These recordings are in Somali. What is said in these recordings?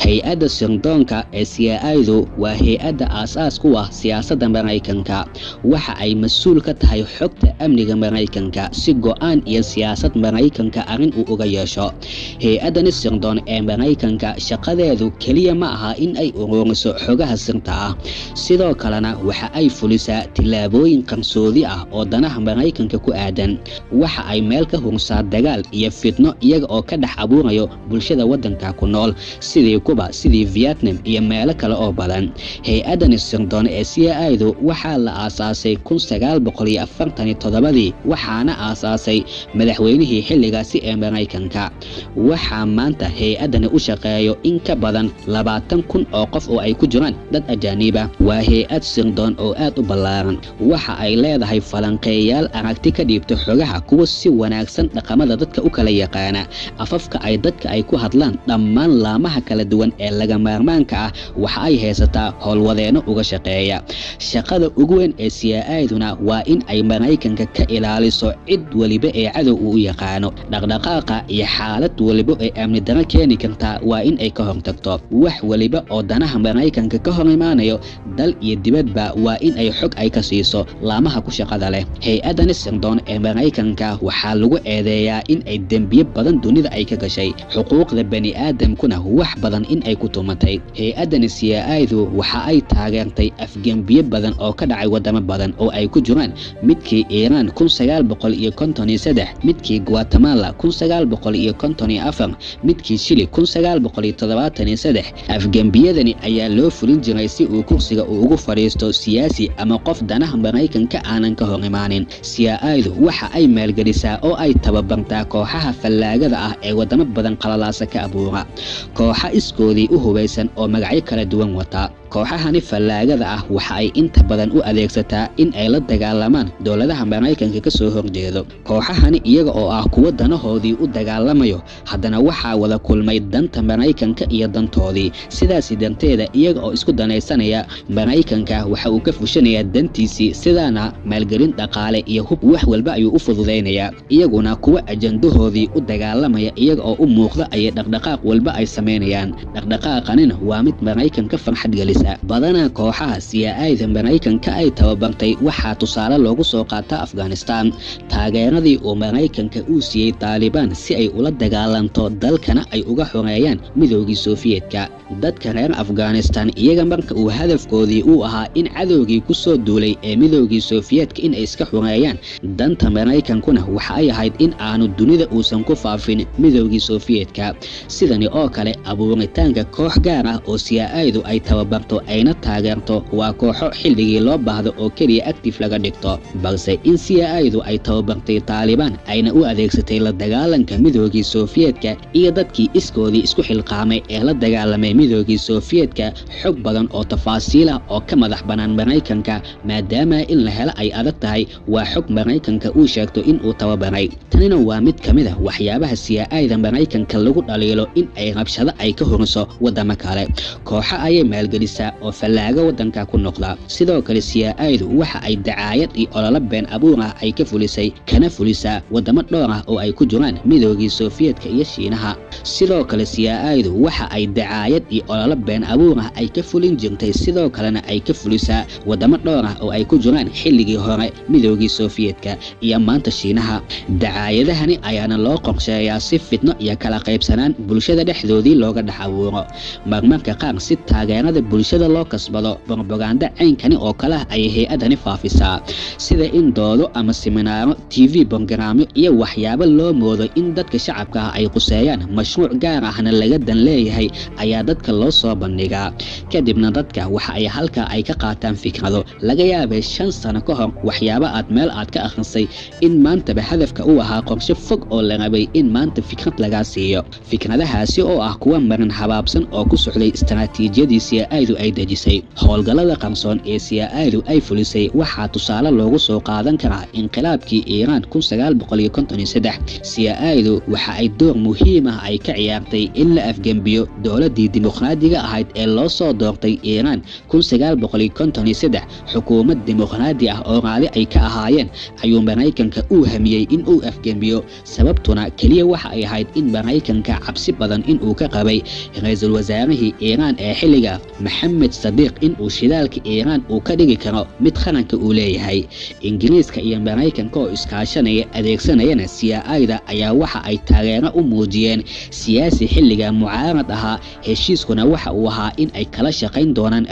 hay-adda sirdoonka ee CIA-du waa hay-adda aasaas ku ah siyaasadda Maraykanka. Waxa ay mas'uul ka tahay xogta amniga Maraykanka si go'aan iyo siyaasad Maraykanka arrin uu uga yeesho. Hay-addan sirdoon ee Maraykanka shaqadeedu kaliya ma aha in ay ururiso xogaha sirta ah, sidoo kalena waxa ay fulisaa tillaabooyin qarsoodi ah oo danaha Maraykanka ku aadan. Waxa ay meel ka hursaa dagaal iyo fitno iyaga oo ka dhex abuurayo bulshada waddanka ku nool sidii Kuba, sidii Vietnam iyo meelo kale oo badan. Hay-addan sirdoon ee CIA-du waxaa la aasaasay 1947 waxaana aasaasay madaxweynihii xilligaasi ee Maraykanka. Waxaa maanta hay-addan u shaqeeyo in ka badan 20,000 oo qof oo ay ku jiraan dad ajaanib ah. Waa hay-ad sirdoon oo aad u ballaaran. Waxa ay leedahay falanqeeyayaal aragti ka dhiibta xogaha kuwa si wanaagsan dhaqamada dadka u kala yaqaana, afafka ay dadka ay ku hadlaan, dhammaan laamaha kala duwan ee laga maarmaanka ah. Waxa ay haysataa howlwadeeno uga shaqeeya. Shaqada ugu weyn ee CIA-duna waa in ay Maraykanka ka ilaaliso cid waliba ee cadow u yaqaano. Dhaqdhaqaaqa iyo xaalad waliba ee amni darro keeni karta waa in ay ka hortagto. Wax waliba oo danaha Maraykanka ka hor imaanayo dal iyo dibadba waa in ay xog ay ka siiso laamaha ku shaqada leh. Hay-addan sirdoon ee Maraykanka waxaa lagu eedeeyaa in ay dembiyo badan dunida ay ka gashay, xuquuqda bani'aadamkuna wax badan in ay ku tumatay. Hay-addan CIA-du waxa ay taageertay afgembiyo badan oo ka dhacay wadamo badan oo ay ku jiraan midkii Iran 1953, midkii Guatemala 1954, midkii Chile 1973. Afgembiyadani ayaa loo fulin jiray si uu kursiga ugu fadhiisto siyaasi ama qof danaha Maraykanka aanan ka hor imaanin. CIA-du waxa ay maalgelisaa oo ay tababartaa kooxaha fallaagada ah ee wadamo badan qalalaasa ka abuura. Kooxa iskoodii u hubaysan oo magacyo kala duwan wata. Kooxahani fallaagada ah waxa ay inta badan u adeegsataa in ay la dagaalamaan dowladaha Maraykanka ka soo horjeedo. Kooxahani iyaga oo ah kuwa danahoodii u dagaalamayo, haddana waxaa wada kulmay danta Maraykanka iyo dantoodii. Sidaas darteeda iyaga oo isku danaysanaya, Maraykanka waxa uu ka fushanayaa dantiisii, sidaana maalgelin dhaqaale iyo hub wax walba ayuu u fududeynayaa. Iyaguna kuwa ajandahoodii u dagaalamaya iyaga oo u muuqda ay dhaqdhaqaaq walba ay sameynayaan. Dhaqdhaqaaqanina waa mid Maraykanka farxad gelisa. Badanaa kooxaha CIA-da Maraykanka ay tababartay waxaa tusaale loogu soo qaataa Afghanistan. Taageeradii uu Maraykanka uu siiyey Taliban si ay ula dagaalanto dalkana ay uga xoreeyaan midoogii Sofiyeetka. Dadka reer Afghanistan iyaga marka uu hadafkoodii uu ahaa in cadowgii ku soo duulay ee midoogii Sofiyeetka in ay iska xoreeyaan, danta Maraykankuna waxa ay ahayd in aanu dunida uusan ku faafin midoogii Sofiyeetka. Sidani oo kale abuuritaanka koox gaar ah oo CIA-du ay tababarto ayna taageerto waa kooxo xilligii loo baahdo oo kaliya active laga dhigto, balse in CIA-du ay tababartay Taliban ayna u adeegsatay la dagaalanka midoogii Sofiyeetka iyo dadkii iskoodii isku xilqaamay ee la dagaalamay midoogii Sofiyeetka. Xog badan oo tafaasiil ah oo ka madax banaan Maraykanka, maadaama in la helo ay adag tahay, waa xog Maraykanka uu sheegto in uu tababaray. Tanina waa mid ka mid ah waxyaabaha CIA-da Maraykanka lagu dhaliilo in ay rabshado ay ka horiso wadamo kale. Kooxa ayay maalgelisaa oo fallaaga waddanka ku noqda. Sidoo kale CIA-du waxa ay dacaayad iyo olole been abuur ah ay ka fulisay kana fulisaa wadamo dhowr ah oo ay ku jiraan midoogii Sofiyeetka iyo Shiinaha. Sidoo kale CIA-du waxa ay dacaayad iyo olole been abuur ah ay ka fulin jirtay, sidoo kalena ay ka fulisaa wadamo dhowr ah oo ay ku jiraan xilligii hore midoogii Sofiyeetka iyo maanta Shiinaha. Dacaayadahani ayaana loo qorsheeyaa si fitno iyo kala qaybsanaan bulshada dhexdoodii looga dhex abuuro. Marmarka qaar si taageerada bulshada loo kasbado, propaganda caynkani oo kale ah ay hay-adani faafisaa, sida in doodo ama seminaaro, TV bogaraamyo iyo waxyaabo loo moodo in dadka shacabka ah ay quseeyaan mashruuc gaar ahna laga dan leeyahay ayaa dadka loo soo bandhigaa. Kadibna dadka waxa ay halkaa ay ka qaataan fikrado laga yaabay 5 sano ka hor waxyaabo aad meel aad ka akhrisay in maantaba hadafka uu ahaa qorshe fog oo la rabay in maanta fikrad laga siiyo. Fikradahaasi oo ah kuwa marin habaabsan oo ku socday istaraatiijiyadii CIA-du ay dejisay. Howlgallada qarsoon ee CIA-du ay fulisay waxaa tusaale loogu soo qaadan karaa inqilaabkii Iiraan 1953. CIA-du waxa ay door muhiim ah ay ka ciyaartay in la afgembiyo dowladii dimuqraadiga ahayd ee loo soo doortay Iiraan 1953. xukuumad dimuqraadi ah oo raali ay ka ahaayeen ayuu Mareykanka u hamiyey in uu afgembiyo, sababtuna kaliya waxa ay ahayd in Mareykanka cabsi badan in uu ka qabay ra'iisul wasaarihii Iiraan ee xilliga Maxamed Sadiq in uu shidaalka Iiraan uu ka dhigi karo mid qaranka uu leeyahay. Ingiriiska iyo Mareykanka oo iskaashanaya adeegsanayana CIA-da ayaa waxa ay taageero u muujiyeen siyaasi xilliga mucaarad ahaa. heshiiskuna waxa uu ahaa in ay kala shaqayn doonaan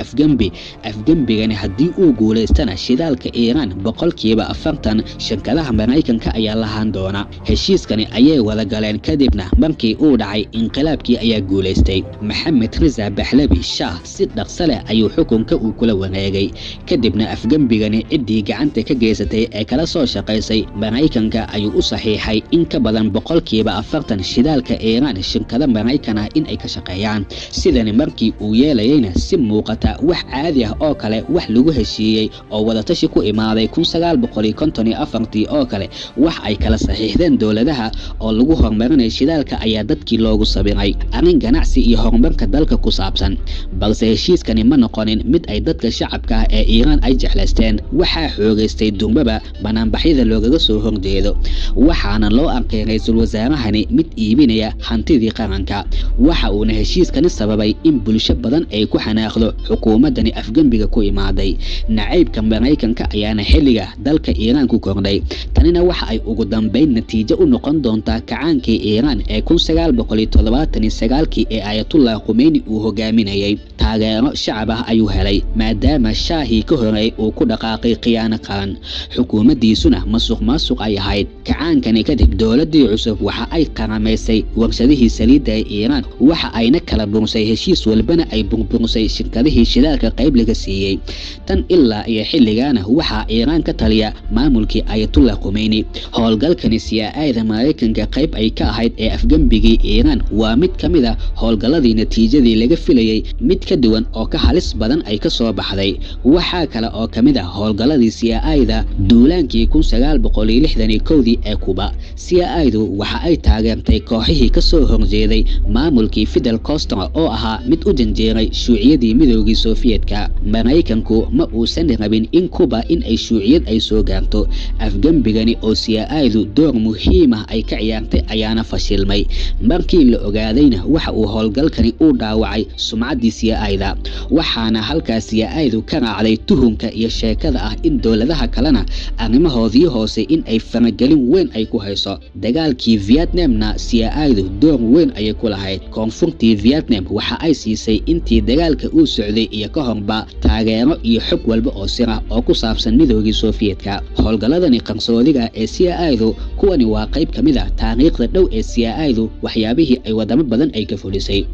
afgembigani haddii uu guuleystana shidaalka Iiraan 40% shirkadaha Mareykanka ayaa lahaan doona. heshiiskani ayay wada galeen kadibna markii uu dhacay inqilaabkii ayaa guuleystay. Maxamed Reza Pahlavi Shah si dhaqso leh ayuu xukunka uu kula wareegay. kadibna afgembigani ciddii gacanta ka geysatay ee kala soo shaqaysay Mareykanka ayuu u saxiixay in ka badan 40% shidaalka Iiraan shirkada Mareykan ah in ay ka shaqeeyaan. sidani markii uu yeelayayna si muuqata wax caadi ah oo kale wax lagu heshiiyey oo wadatashi ku imaaday 1954 oo kale wax ay kala saxiixdeen dowladaha oo lagu horumarinay shidaalka ayaa dadkii loogu sabiray arrin ganacsi iyo horumarka dalka ku saabsan. balse heshiiskani ma noqonin mid ay dadka shacabka ah ee Iiraan ay jeclaysteen. waxaa xoogaystay durbaba banaanbaxyada loogaga soo horjeedo, waxaana loo arkay ra'iisul wasaarahani mid iibinaya hantidii qaranka. waxa uuna heshiiskani sababay in bulsho badan ay ku xanaaqdo xukuumadani afgembiga ku imaaday. nacaybka Mareykanka ayaana xilliga dalka Iiraan ku kordhay. tanina waxa ay ugu dambeyn natiijo u noqon doontaa kacaankii Iiraan ee 1979 ee Ayatollah Khomeini uu hogaaminayay. taageero shacab ah ayuu helay maadaama shaahii ka horay uu ku dhaqaaqay khiyaano qaran, xukuumaddiisuna masuq ay ahayd. kacaankani kadib dowladii cusub waxa ay qaramaysay warshadihii saliidda ee Iiraan, waxa ayna kala bursay heshiis walbana ay burbursay shirkadihii shidaalka qayb laga siiyey. tan ilaa iyo xilligaana waxaa Iiraan ka taliya maamulkii Ayatollah Khomeini. howlgalkani CIA-da Mareykanka qayb ay ka ahayd ee afgembigii Iiraan waa mid ka mid ah howlgalladii natiijadii laga filayay mid ka duwan oo ka halis badan ay ka soo baxday. waxaa kale oo ka mid ah howlgalladii CIA-da duulaankii 1961 ee Kuba. CIA-du waxa ay taageertay kooxihii ka soo horjeeday maamulkii Fidel Castro oo ahaa mid u janjeeray shuuciyadii midoogii Sofiyeetka. Mareykanku ma uusan rabin in Kuba in ay shuuciyad ay soo gaarto. afgembigani oo CIA-du door muhiim ah ay ka ciyaartay ayaana fashilmay. markii la ogaadayna waxa uu howlgalkani u dhaawacay sumcaddii CIA-da, waxaana halkaas CIA-du ka raacday tuhunka iyo sheekada ah in dowladaha kalena arrimahoodii hoose in ay faragelin weyn ay ku hayso. dagaalkii Vietnamna CIA-du door weyn ayay ku lahayd. koonfurtii Vietnam waxa ay siisay intii dagaalka uu socday iyo ka horba taageero iyo xog walba oo sir ah oo ku saabsan midoogii Sofiyeetka. howlgalladani qarsoodiga ee CIA-du kuwani waa qayb ka mid ah taariikhda dhow ee CIA-du waxyaabihii ay wadamo badan ay ka fulisay.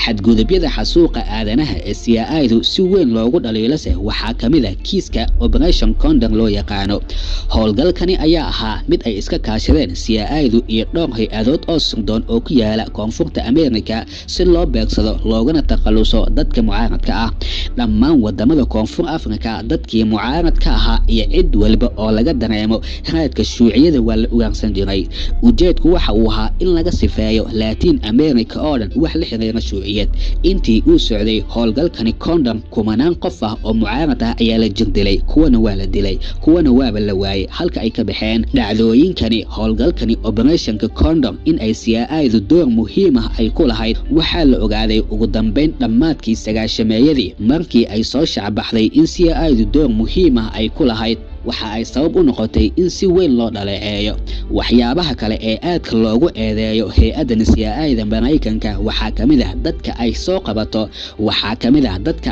xadgudubyada xasuuqa aadanaha ee CIA-du si weyn loogu dhaliilase waxaa ka mid ah kiiska Operation Condor loo yaqaano. howlgalkani ayaa ahaa mid ay iska kaashadeen CIA-du iyo dhowr hay-adood oo sirdoon oo ku yaala koonfurta Ameerika si loo beegsado loogana takhaluso dadka mucaaradka ah. dhammaan wadamada koonfur Afrika dadkii mucaaradka ahaa iyo cid walba oo laga dareemo raadka shuuciyada waa la ugaarsan jiray. ujeedku waxa uu ahaa in laga sifeeyo Latin America oo dhan wax la xiriira shuuciyad. intii uu socday howlgalkani Condor kumanaan qof ah oo mucaarad ah ayaa la jirdilay, kuwana waa la dilay, kuwana waaba la waayay halka ay ka baxeen. dhacdooyinkani howlgalkani Operationka Condor in ay CIA-du door muhiim ah ay ku lahayd waxaa la ogaaday ugu dambeyn dhammaadkii 90-meeyadii markii ay soo shacbaxday in CIA-du door muhiim ah ay ku lahayd. waxa ay sabab u noqotay in si weyn loo dhaleeceeyo. waxyaabaha kale ee aadka loogu eedeeyo hay-addan CIA-da Mareykanka waxaa ka mid ah dadka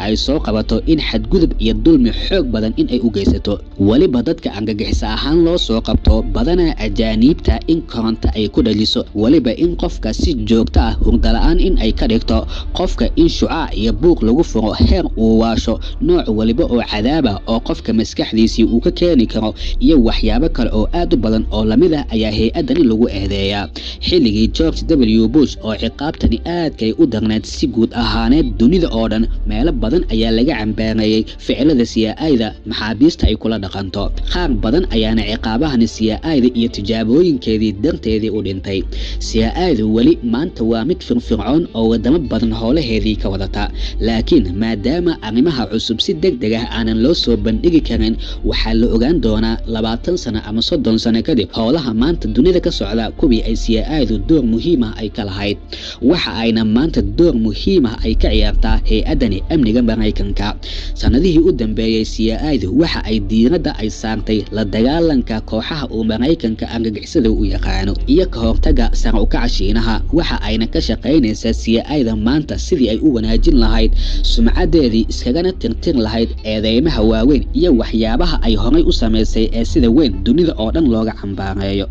ay soo qabato in xadgudub iyo dulmi xoog badan in ay u geysato. waliba dadka angagixisa ahaan loo soo qabto badanaa ajaaniibta in koronto ay ku dhaliso, waliba in qofka si joogto ah hurdala-aan in ay ka dhigto, qofka in shucaac iyo buuq lagu furo heer uu waasho nooc waliba oo cadaaba oo qofka maskaxdiisii uu ka keeni karo iyo waxyaabo kale oo aad u badan oo lamid ah ayaa hay-adani lagu eedeeyaa. Xilligii George W. Bush oo ciqaabtani aadkay u darneed si guud ahaaneed dunida oo dhan, meelo badan ayaa laga cambaareeyay ficilada CIA-da maxaabiista ay kula dhaqanto. Qaar badan ayaana ciqaabahani CIA-da iyo tijaabooyinkeedii darteedii u dhintay. CIA-du weli maanta waa mid firfircoon oo wadamo badan howlaheedii ka wadata, laakiin maadaama arrimaha cusub si degdeg ah aanan loo soo bandhigi karin, waxaa la ogaan doonaa 20 sano ama 30 sano kadib howlaha maanta dunida ka socda kuwii ay CIA-du door muhiim ah ay ka lahayd. Waxa ayna maanta door muhiim ah ay ka ciyaartaa hay-adani amniga Mareykanka. Sanadihii u dambeeyay CIA-du waxa ay diiradda ay saartay la dagaalanka kooxaha uu Mareykanka argagixisada u yaqaano iyo ka hortagga sare u kaca Shiinaha. Waxa ayna ka shaqaynaysaa CIA-da maanta sidii ay u wanaajin lahayd sumcadeedii, iskagana tirtir lahayd eedeymaha waaweyn iyo waxyaabaha ay horay u samaysay ee sida weyn dunida oo dhan looga cambaareeyo.